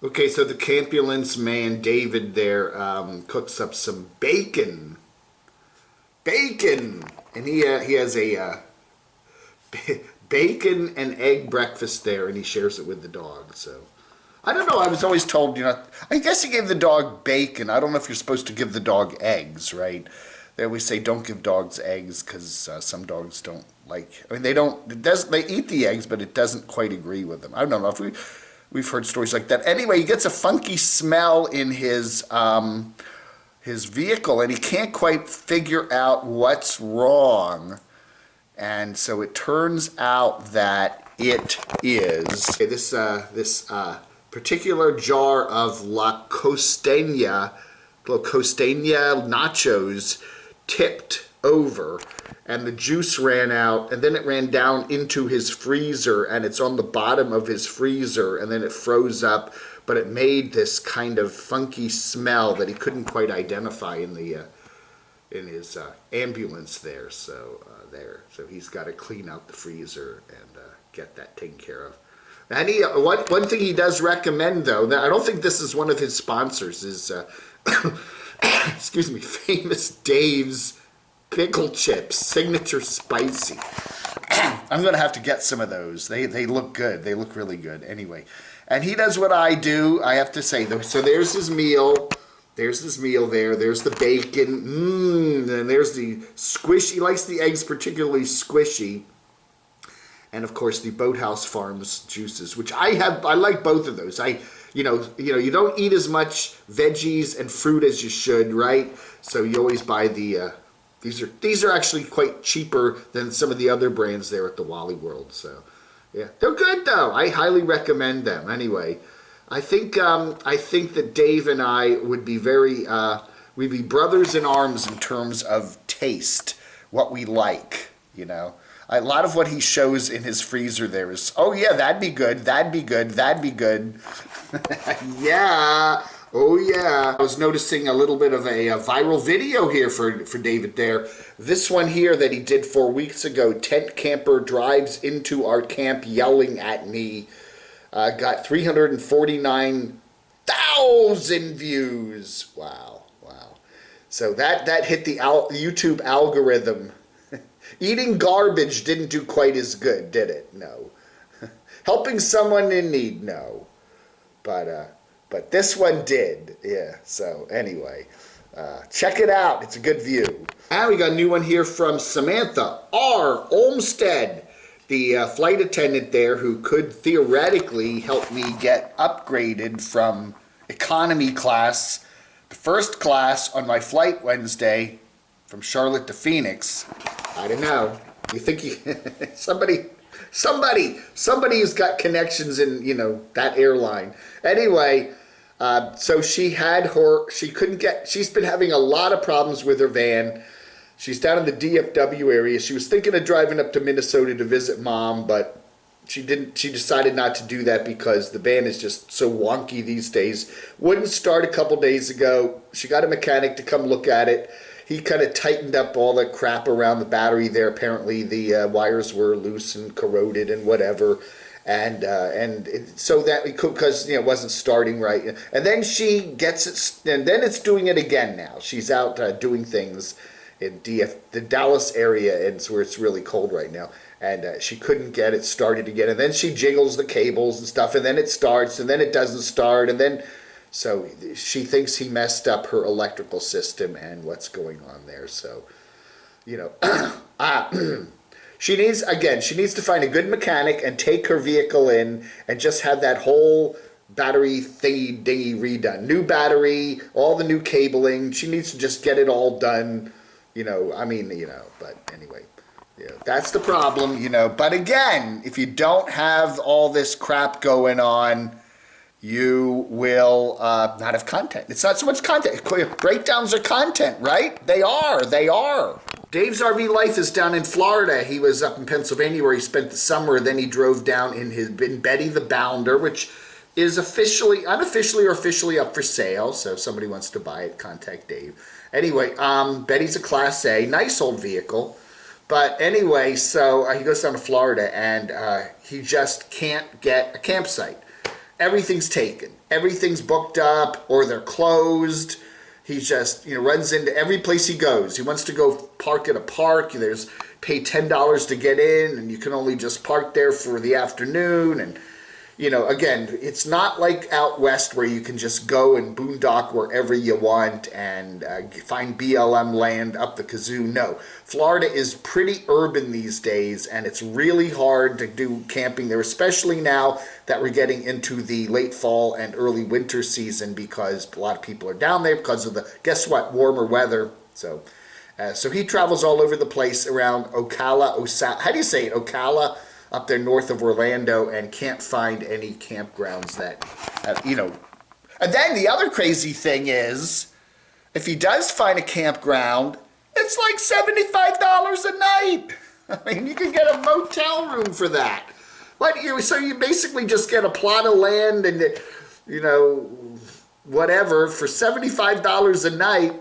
Okay, so the Campulance man, David there, cooks up some bacon. Bacon! And he has a bacon and egg breakfast there, and he shares it with the dog, so. I don't know, I was always told, I guess he gave the dog bacon. I don't know if you're supposed to give the dog eggs, right? They always say don't give dogs eggs because some dogs don't like, I mean, they eat the eggs, but it doesn't quite agree with them. I don't know if we've heard stories like that. Anyway, he gets a funky smell in his vehicle, and he can't quite figure out what's wrong. And so it turns out that it is okay, this particular jar of La Costeña nachos tipped over, and the juice ran out, and then it ran down into his freezer, and it's on the bottom of his freezer, and then it froze up, but it made this kind of funky smell that he couldn't quite identify in his ambulance there. So he's got to clean out the freezer and get that taken care of. And one thing he does recommend, though, that I don't think this is one of his sponsors, is excuse me, Famous Dave's pickle chips, signature spicy. I'm gonna have to get some of those. They look good. They look really good. Anyway, and he does what I do. I have to say, though. So there's his meal. There's his meal there. There's the bacon. And there's the squishy. He likes the eggs particularly squishy. And of course the Boathouse Farms juices, which I like both of those. You don't eat as much veggies and fruit as you should, right? So you always buy the these are actually quite cheaper than some of the other brands there at the Wally World. So yeah, they're good though. I highly recommend them. Anyway, I think that Dave and I would be we'd be brothers in arms in terms of taste, what we like, A lot of what he shows in his freezer there is, oh yeah, that'd be good, that'd be good, that'd be good. Yeah, oh yeah. I was noticing a little bit of a viral video here for David there. This one here that he did 4 weeks ago, tent camper drives into our camp yelling at me, got 349,000 views. Wow. So that hit the YouTube algorithm. Eating garbage didn't do quite as good, did it? No. Helping someone in need, no. But this one did. Yeah. So anyway, check it out. It's a good view. Now we got a new one here from Samantha R. Olmstead, the flight attendant there who could theoretically help me get upgraded from economy class to first class on my flight Wednesday from Charlotte to Phoenix. I don't know. You think somebody's got connections in, that airline. Anyway, so she's been having a lot of problems with her van. She's down in the DFW area. She was thinking of driving up to Minnesota to visit mom, but she decided not to do that because the van is just so wonky these days. Wouldn't start a couple days ago. She got a mechanic to come look at it. He kind of tightened up all the crap around the battery there. Apparently the wires were loose and corroded and whatever. So that because it wasn't starting right. And then she gets it, and then it's doing it again now. She's out doing things in the Dallas area, and where it's really cold right now. And she couldn't get it started again. And then she jiggles the cables and stuff, and then it starts, and then it doesn't start, and then... So she thinks he messed up her electrical system and what's going on there. So, she needs to find a good mechanic and take her vehicle in and just have that whole battery thingy dingy redone. New battery, all the new cabling. She needs to just get it all done. But anyway, that's the problem, But again, if you don't have all this crap going on, you will not have content. It's not so much content. Breakdowns are content, right? They are. Dave's RV life is down in Florida. He was up in Pennsylvania where he spent the summer. Then he drove down in Betty the Bounder, which is unofficially or officially up for sale. So if somebody wants to buy it, contact Dave. Anyway, Betty's a Class A. Nice old vehicle. But anyway, so he goes down to Florida and he just can't get a campsite. Everything's taken. everything's booked up or they're closed. He just, runs into every place he goes. He wants to go park at a park. There's pay $10 to get in, and you can only just park there for the afternoon. And, again, it's not like out west where you can just go and boondock wherever you want and find BLM land up the kazoo. No, Florida is pretty urban these days, and it's really hard to do camping there, especially now that we're getting into the late fall and early winter season, because a lot of people are down there because of the, guess what, warmer weather. So he travels all over the place around Ocala, how do you say it, Ocala, up there north of Orlando, and can't find any campgrounds that, And then the other crazy thing is, if he does find a campground, it's like $75 a night. I mean, you can get a motel room for that. So you basically just get a plot of land and, whatever, for $75 a night,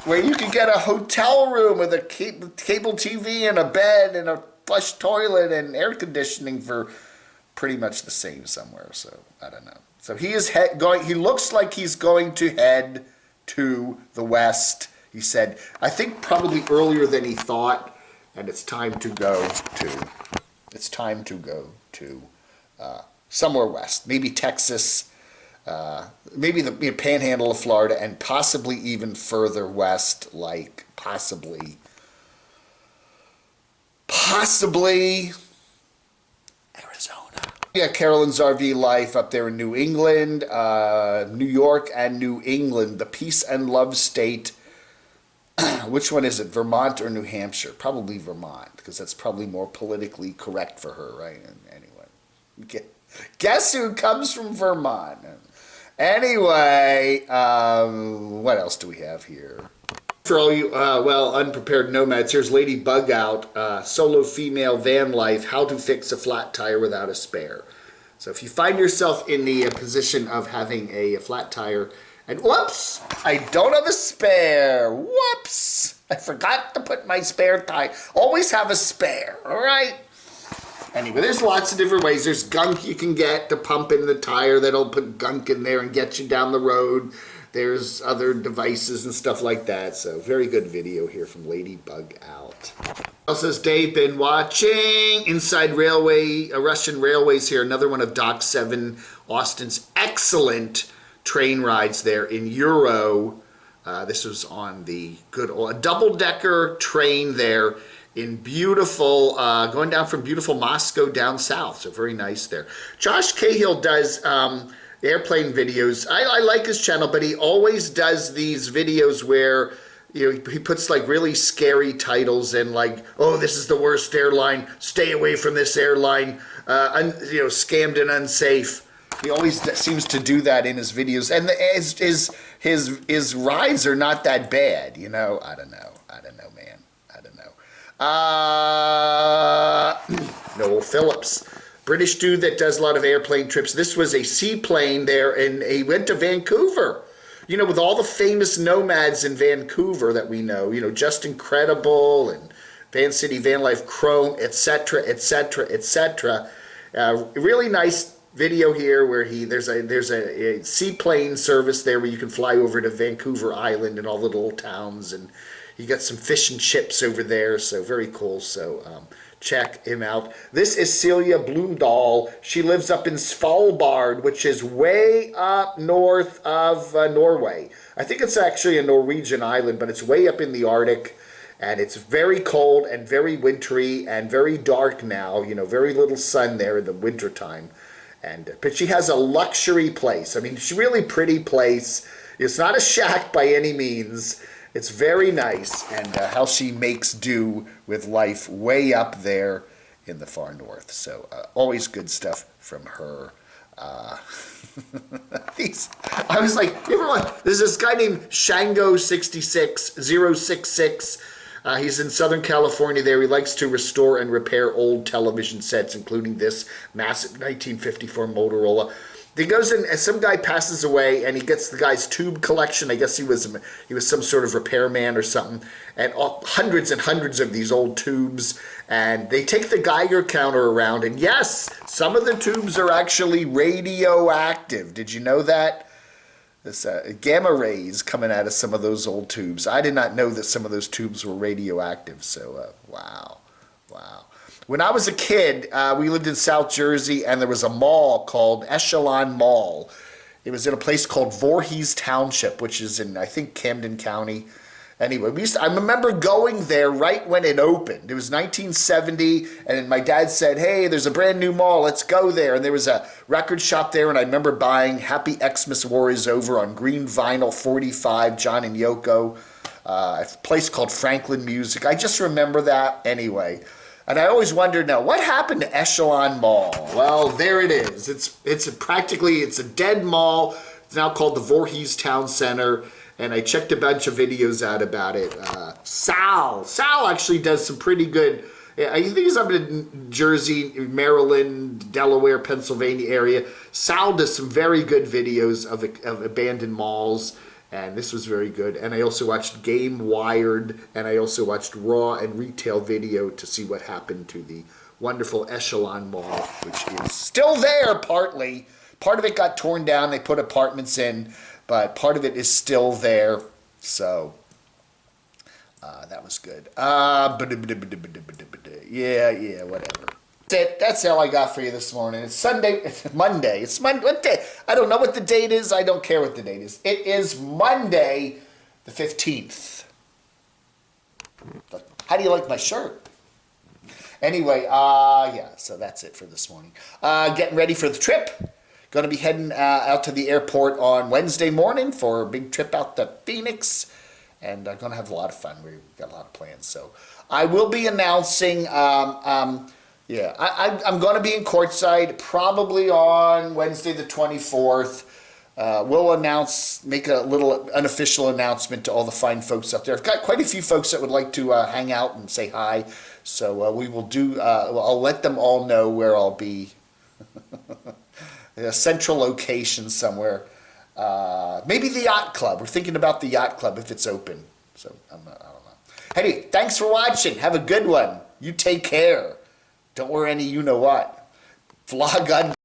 where you can get a hotel room with a cable TV and a bed and a flush toilet and air conditioning for pretty much the same somewhere. So I don't know. So he is he looks like he's going to head to the west. He said, I think probably earlier than he thought, and it's time to go to somewhere west, maybe Texas, maybe the panhandle of Florida, and possibly even further west, like possibly Arizona. Yeah, Carolyn's RV life up there in New England, New York and New England, the peace and love state. Which one is it, Vermont or New Hampshire? Probably Vermont, because that's probably more politically correct for her, right? And anyway, guess who comes from Vermont? Anyway, what else do we have here? For all you, unprepared nomads, here's Lady Bug Out, solo female van life, how to fix a flat tire without a spare. So if you find yourself in the position of having a flat tire, and whoops, I don't have a spare. Whoops, I forgot to put my spare tire. Always have a spare, all right? Anyway, there's lots of different ways. There's gunk you can get to pump in the tire that'll put gunk in there and get you down the road. There's other devices and stuff like that. So very good video here from Lady Bug Out. Also says Dave, been watching Inside Railway, Russian Railways here. Another one of Doc 7 Austin's excellent train rides there in Euro. This was on the good old double-decker train there in beautiful, going down from beautiful Moscow down south. So very nice there. Josh Cahill does airplane videos. I like his channel, but he always does these videos where he puts like really scary titles and like, oh, this is the worst airline, stay away from this airline, scammed and unsafe. He always seems to do that in his videos, and his rides are not that bad. I don't know, man. Noel Phillips, British dude that does a lot of airplane trips. This was a seaplane there, and he went to Vancouver. With all the famous nomads in Vancouver that we know, Just Incredible and Van City, Van Life, Chrome, etc., etc., etc. Really nice video here where there's a seaplane service there where you can fly over to Vancouver Island and all the little towns, and you got some fish and chips over there, so very cool. So check him out. This is Celia Blumdahl. She lives up in Svalbard, which is way up north of Norway. I think it's actually a Norwegian island, but it's way up in the Arctic, and it's very cold and very wintry and very dark now. Very little sun there in the wintertime. But she has a luxury place. I mean, it's a really pretty place. It's not a shack by any means. It's very nice, and how she makes do with life way up there in the far north. So always good stuff from her. I was like, there's this guy named Shango66066. He's in Southern California there. He likes to restore and repair old television sets, including this massive 1954 Motorola. He goes in, and some guy passes away, and he gets the guy's tube collection. I guess he was some sort of repairman or something, and hundreds and hundreds of these old tubes. And they take the Geiger counter around, and yes, some of the tubes are actually radioactive. Did you know that? This gamma rays coming out of some of those old tubes. I did not know that some of those tubes were radioactive. So wow. When I was a kid, we lived in South Jersey, and there was a mall called Echelon Mall. It was in a place called Voorhees Township, which is in, I think, Camden County. Anyway, I remember going there right when it opened. It was 1970, and my dad said, hey, there's a brand new mall, let's go there. And there was a record shop there, and I remember buying Happy Xmas War Is Over on green vinyl 45, John and Yoko, a place called Franklin Music. I just remember that anyway. And I always wondered, now, what happened to Echelon Mall? Well, there it is. It's a dead mall. It's now called the Voorhees Town Center. And I checked a bunch of videos out about it. Sal actually does some pretty good. I think he's up in Jersey, Maryland, Delaware, Pennsylvania area. Sal does some very good videos of abandoned malls. And this was very good. And I also watched Game Wired, and I also watched Raw and Retail Video to see what happened to the wonderful Echelon Mall, which is still there partly. Part of it got torn down. They put apartments in, but part of it is still there. So that was good. Yeah, whatever. That's all I got for you this morning. It's Sunday. It's Monday. It's Monday. What day? I don't know what the date is. I don't care what the date is. It is Monday, the 15th. How do you like my shirt? Anyway, yeah, so that's it for this morning. Getting ready for the trip. Going to be heading out to the airport on Wednesday morning for a big trip out to Phoenix. And I'm going to have a lot of fun. We've got a lot of plans. So I will be announcing... Yeah, I'm going to be in courtside probably on Wednesday the 24th. We'll make a little unofficial announcement to all the fine folks up there. I've got quite a few folks that would like to hang out and say hi. So we will do, I'll let them all know where I'll be. A central location somewhere. Maybe the Yacht Club. We're thinking about the Yacht Club if it's open. So I don't know. Hey, thanks for watching. Have a good one. You take care. Don't wear any you-know-what. Vlog on.